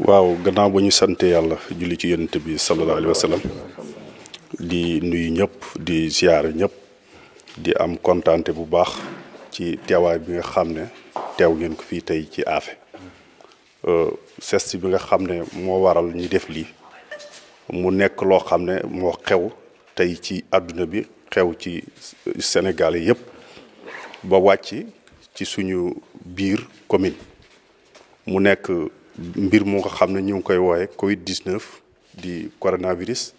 waaw gannaaw ba ñu sante yàlla julli ci yonent bi sallallahu alayhi wa sallam di nuyu ñëpp di ziyaare ñëpp di am kontaante bu baax ci teewaay bi nga xam ne teew ngeen ko fii tey ci Affé geste bi nga xam ne moo waral ñu def lii mu nekk loo xam ne moo xew tey ci àdduna bi xew ci Sénégal yëpp ba wàcc ci suñu biir commune mu nekk mbir mu nga xam ne ñu ngi koy wooye Covid-19 di coronavirus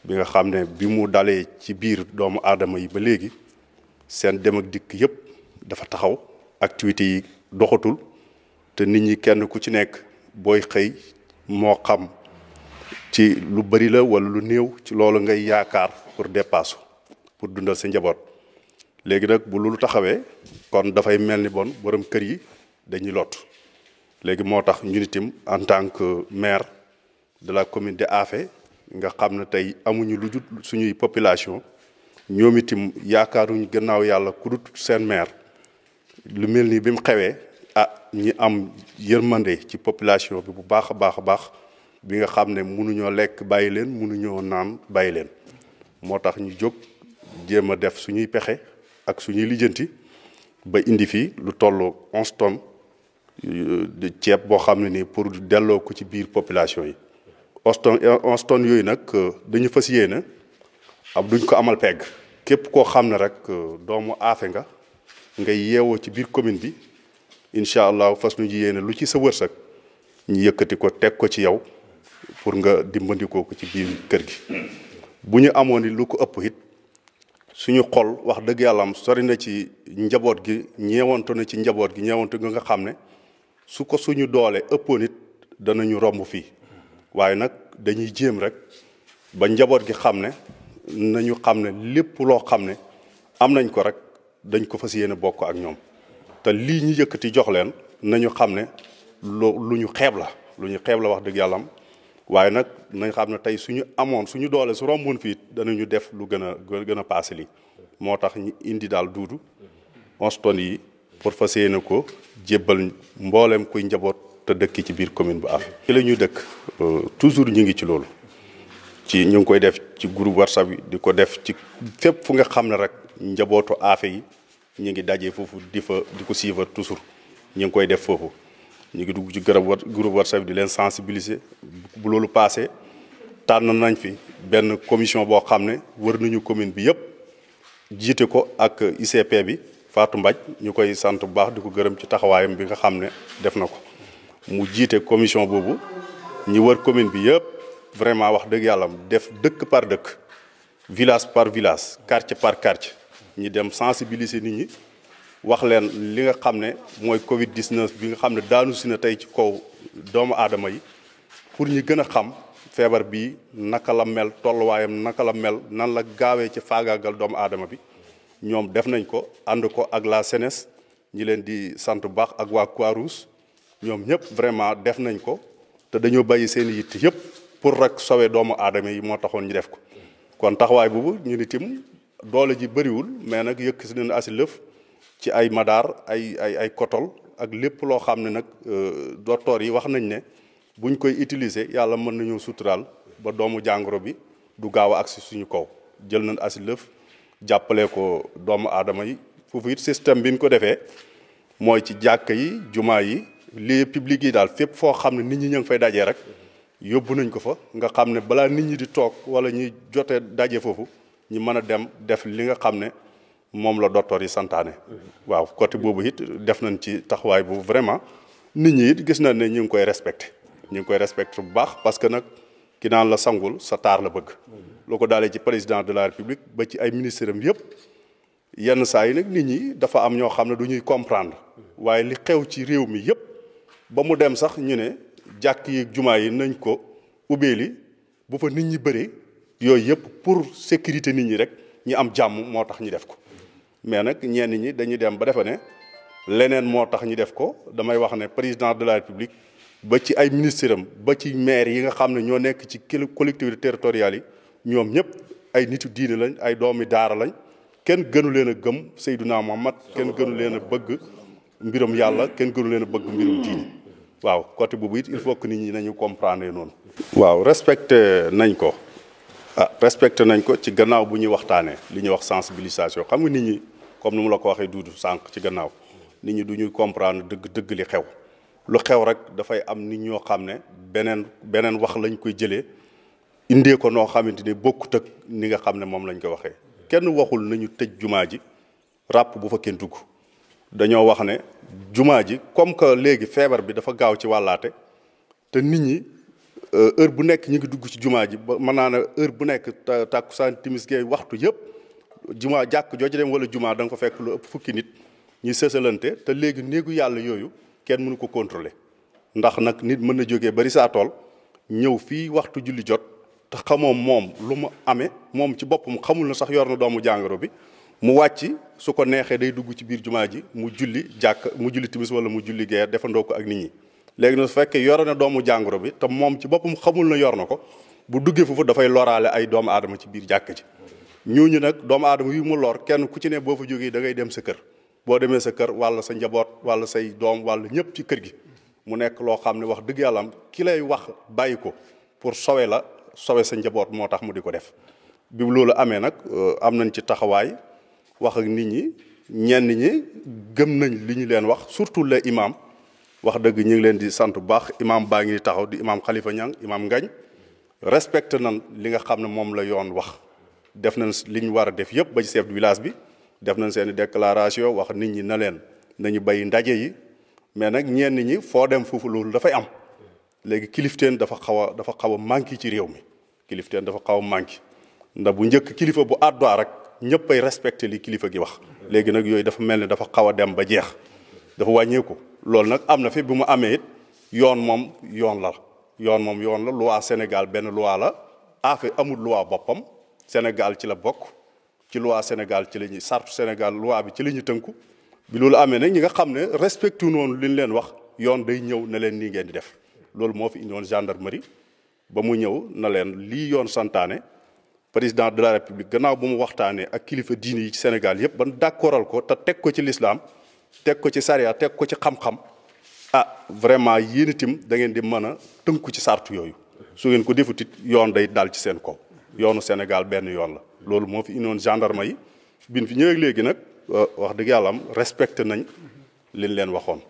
bi nga xam ne bi mu dalee ci biir doomu aadama yi ba léegi seen dem ak dikk yëpp dafa taxaw activités yi doxatul te nit ñi kenn ku ci nekk booy xëy moo xam ci lu bari la wala lu néew ci loolu ngay yaakaar pour dépasse pour dundal sa njaboot léegi nag bu loolu taxawee kon dafay mel ni bon borom kër yi dañuy lot léegi moo tax ñun itam en tant que maire de la commune de Affé nga xam ne tey amuñu lu jut suñuy population ñoom itam yaakaaruñu gannaaw yàlla ku dut seen maire lu mel ni bi mu xewee ñi am yërmande ci population bi bu baax a baax bi nga xam ne mënuñoo lekk bàyyi leen mënuñoo naan bàyyi leen moo tax ñu jóg jéem a def suñuy pexe ak suñuy lijjanti ba indi fi lu toll 11 tonnes de ceeb boo xam ne nii pour delloo ko ci biir population yi 11 tonnes yooyu nag dañu fas yéene duñ ko amal pegg képp koo xam ne rek doomu Affé nga ngay yeewoo ci biir commune bi incha allah fas ñu ji yéene lu ci sa wërsëg ñu yëkkati ko teg ko ci yow pour nga dimbandikoo ko ci biir kër gi bu ñu amoon ni lu ko ëpp it suñu xol wax dëgg yàlla am sori na ci njaboot gi ñeewantu na ci njaboot gi ñeewantu nga xam ne su ko suñu doole ëppoon it danañu romb fii waaye nag dañuy jéem rek ba njaboot gi xam ne nañu xam ne lépp loo xam ne am nañ ko rek dañ ko fas yéene bokk ak ñoom te lii ñu yëkkati jox leen nañu xam ne lu ñu xeeb la wax dëgg yàlla am waaye nag nañ xam ne tey suñu amoon suñu doole su romboon fii danañu def lu gën a paase lii moo tax ñu indi daal duudu 11 tonnes yi pour fas yéene ko jébbal mboolem kuy njaboot te dëkk ci biir commune bu Affé ci la ñuy dëkk toujours ñu ngi ci loolu ñu ngi koy def ci groupe WhatsApp yi di ko def ci fépp fu nga xam ne rek njabootu Affé yi ñu ngi daje foofu di ko suivre toujours ñu ngi koy def foofu ñu ngi dugg ci groupe WhatsApp di leen sensibiliser bu loolu passé tànn nañ fi benn commission boo xam ne wër nañu commune bi yëpp jiite ko ak ICP bi Fatou Mbaj ñu koy sant bu baax di ko gërëm ci taxawaayam bi nga xam ne def na ko mu jiite commission boobu ñu wër commune bi yëpp vraiment wax dëgg yàlla def dëkk par dëkk village par village quartier par quartier ñi dem sensibiliser nit ñi wax leen li nga xam ne mooy Covid-19 bi nga xam ne daanu si na tey ci kaw doomu aadama yi pour ñu gën a xam feebar bii naka la mel tolluwaayam naka la mel nan la gaawee ci faagaagal doomu aadama bi ñoom def nañ ko ànd ko ak la SENES ñi leen di sant bu baax ak waa Croix-Rouge ñoom ñëpp vraiment def nañ ko te dañoo bàyyi seen yitt yëpp pour rek sauver doomu aadama yi moo taxoon ñu def ko kon taxawaay boobu ñu ni tim doole ji bëriwul mais nag yëkk si nañ asi lëf ci ay madaar ay kotol ak lépp loo xam ne nag docteur yi wax nañ ne buñ koy utiliser yàlla mën nañoo suturaal ba doomu jàngoro bi du gaaw a agsi suñu kaw jël nañ asi lëf jàppale ko doomu aadama yi foofu it système bi ñu ko defee mooy ci jàkka yi jumaa yi lieu public yi daal fépp foo xam ne nit ñi ñu ngi fay dajee rek yóbbu nañ ko fa nga xam ne balaa nit ñi di toog wala ñuy jotee daje foofu ñu mën a dem def li nga xam ne moom la docteur yi santaane. waaw côté boobu it def nañ ci taxawaay boobu vraiment nit ñi it gis nañ ne ñu ngi koy respecté bu baax parce que nag ki naan la sangul sa taar la bëgg. loo ko daalee ci président de la république ba ci ay ministres am yëpp yenn saa yi nag nit ñi dafa am ñoo xam ne du ñuy comprendre waaye li xew ci réew mi yëpp ba mu dem sax ñu ne jàkk yi jumaa yi nañ ko ubbeeli bu fa nit ñi bëree yooyu yëpp pour sécurité nit ñi rek ñi am jàmm moo tax ñu def ko mais nag ñenn ñi dañuy dem ba defe ne leneen moo tax ñu def ko damay wax ne président de la république ba ci ay ministres am ba ci maire yi nga xam ne ñoo nekk ci collectivités territoriales yi ñoom ñëpp ay nitu diine lañ ay doomi daara lañ kenn gënu leen a gëm Seydina Muhammad kenn gënu leen a bëgg mbiram yàlla kenn gënu leen a bëgg mbirum diine waaw côté boobu it il faut que nit ñi nañu comprendre noonu. waaw respecté nañ ko respecté nañ ko ci gannaaw bu ñuy waxtaanee li ñuy wax sensibilisation xam nga nit ñi comme ni mu la ko waxee duudu sànq ci gannaaw nit ñi du ñuy comprendre dëgg li xew lu xew rek dafay am nit ñoo xam ne beneen wax lañ koy jëlee indee ko noo xamante ni bokkut ak ni nga xam ne moom lañ ko waxee kenn waxul nañu tëj jumaa ji ràpp bu fa kenn dugg dañoo wax ne jumaa ji comme que léegi feebar bi dafa gaaw ci wàllaate te nit ñi heure bu nekk ñu ngi dugg ci jumaa ji ba mën naa ne heure bu nekk tàkkusaan timis gee waxtu yëpp jumaa jàkk jooju dem wala jumaa da nga ko fekk lu ëpp fukki nit ñuy sësalante te léegi néegu yàlla yooyu kenn mënu ko contrôler ndax nag nit mën na jógee bari saa tool ñëw fii waxtu julli jot te xamoo moom lu mu amee moom ci boppam xamul na sax yor na doomu jàngoro bi mu wàcc su ko neexee day dugg ci biir jumaa ji mu julli timis wala mu julli geer defandoo ko ak nit ñi léegi nag su fekkee yor na doomu jàngoro bi te moom ci boppam xamul na yor na ko bu duggee foofu dafay loraale ay doomu aadama ci biir jàkk ji ñooñu nag doomu aadama yu mu lor kenn ku ci ne boo fa jógee da ngay dem sa kër boo demee sa kër walla sa njaboot walla say doom walla ñëpp ci kër gi mu nekk loo xam ne wax dëgg yàlla am ki lay wax bàyyi ko pour sowe la sowe sa njaboot moo tax mu di ko def bi loolu amee nag am nañ ci taxawaay wax ak nit ñi ñenn ñi gëm nañ li ñu leen wax surtout les imam wax dëgg ñu ngi leen di sant bu baax imam baa ngi taxaw di imam Khalifa Niang imam Ngañ respecté nañ li nga xam ne moom la yoon wax def nañ li ñu war a def yëpp ba ci chef de village bi def nañ seen déclaration wax nit ñi na leen nañu bay ndaje yi mais nag ñenn ñi foo dem foofu loolu dafay am léegi kilifteen dafa xaw a manqué ci réew mi kilifteen dafa xaw a manqué ndax bu njëkk kilifa bu àddoo rek ñëpp ay respecté li kilifa gi wax léegi nag yooyu dafa mel ni dafa xaw a dem ba jeex dafa wàññeeku loolu nag am na fi bi mu amee it yoon moom yoon la loi Sénégal benn loi la affaire amul loi boppam Sénégal ci la bokk ci loi Sénégal ci la ñuy sartu Sénégal loi bi ci la ñu tënku bi loolu amee nag ñi nga xam ne respecté noonu li ñu leen wax yoon day ñëw na leen nii ngeen di def loolu moo fi indiwoon gendarmerie ba mu ñëw na leen lii yoon santaane président de la république gannaaw bu mu waxtaanee ak kilifa diini yi ci Sénégal yëpp ban d'accordal ko te teg ko ci l'islam teg ko ci sariya teg ko ci xam-xam vraiment yéen itam da ngeen di mën a tënku ci sartu yooyu su ngeen ko defut it yoon day dal ci seen kaw yoonu Sénégal benn yoon la loolu moo fi indiwoon gendarme yi bin fi ñëwee léegi nag wax dëgg yàlla am respecté nañ liñ leen waxoon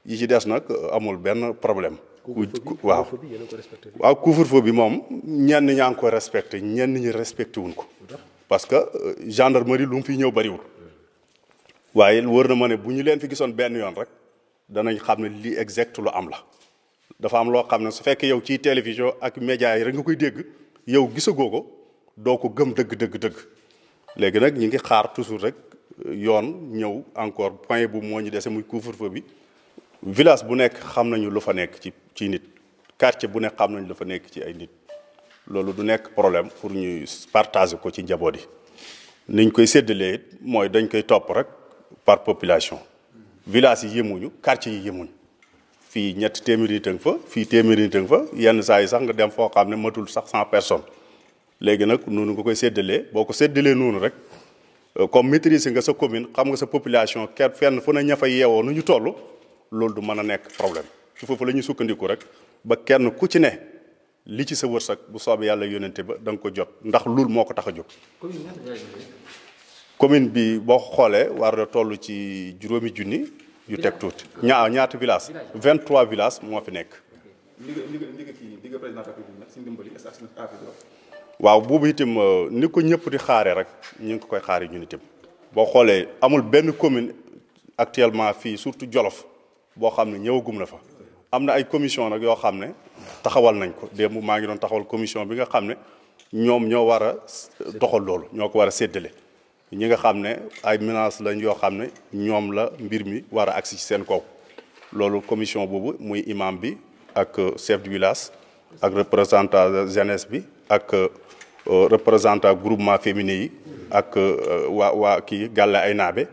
yi ci des nag amul benn problème. waaw couvre-feu bi moom ñenn ñaa ngi ko respecté ñenn ñi respecté wuñ ko parce que gendarmerie lu mu fi ñëw bariwul waaye wër na ma ne bu ñu leen fi gisoon benn yoon rek danañ xam ne lii exact lu am la dafa am loo xam ne su fekkee yow ci télévision ak média yi rek nga koy dégg yow gisagoo ko doo ko gëm dëgg léegi nag ñi ngi xaar toujours rek yoon ñëw encore point bu moo ñu dese muy couvre-feu bi village bu nekk xam nañu lu fa nekk ci nit quartier bu nekk xam nañu lu fa nekk ci ay nit loolu du nekk problème pour ñuy partager ko ci njaboot yi niñ koy séddalee it mooy dañ koy topp rek par population village yi yemuñu quartier yi yemuñu fii ñetti téeméeri nit a nga fa fii téeméeri nit a nga fa yenn saa yi sax nga dem foo xam ne matul sax 100 personnes léegi nag noonu nga koy séddalee boo ko séddalee noonu rek comme maîtriser nga sa commune xam nga sa population kenn fenn fu ne ña fa yeewoo nu ñu toll loolu du mën a nekk problème ci foofu la ñuy sukkandiku rek ba kenn ku ci ne li ci sa wërsëg bu soobee yàlla yónnente ba da nga ko jot ndax loolu moo ko tax a jóg. commune bi boo xoolee war na toll ci juróomi junni yu teg tuuti. ñaata village 23 villages moo fi nekk. waaw boobu itam ni ko ñëpp di xaare rek ñu ngi ko koy xaare ñun itam boo xoolee amul benn commune actuellement fii surtout Jolof boo xam ne ñëwagum na fa am na ay commission nag yoo xam ne taxawal nañ ko démb maa ngi doon taxawal commission bi nga xam ne ñoom ñoo war a doxal loolu ñoo ko war a séddale ñi nga xam ne ay menaces lañ yoo xam ne ñoom la mbir mi war a agsi ci seen kaw loolu commission boobu muy imam bi ak chef de village ak représentant jeunesse bi ak représentant groupement féminin yi ak waa kii gàlle ay naabe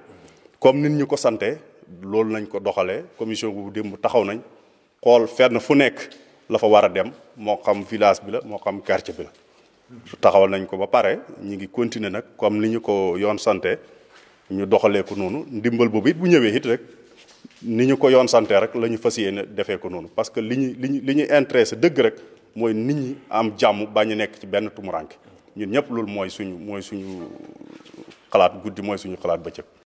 comme nit ñu ko sante loolu nañ ko doxalee commission boobu démb taxaw nañ xool fenn fu nekk la fa war a dem moo xam village bi la moo xam quartier bi la taxawal nañ ko ba pare ñu ngi continuer nag comme ni ñu ko yoon santé ñu doxalee ko noonu ndimbal boobu it bu ñëwee it rek ni ñu ko yoon sante rek la ñu fas yéene defee ko noonu parce que li ñu intéressé dëgg rek mooy nit ñi am jàmm bañ a nekk ci benn tumuranke ñun ñëpp loolu mooy suñu xalaat guddi mooy suñu xalaat bëccëg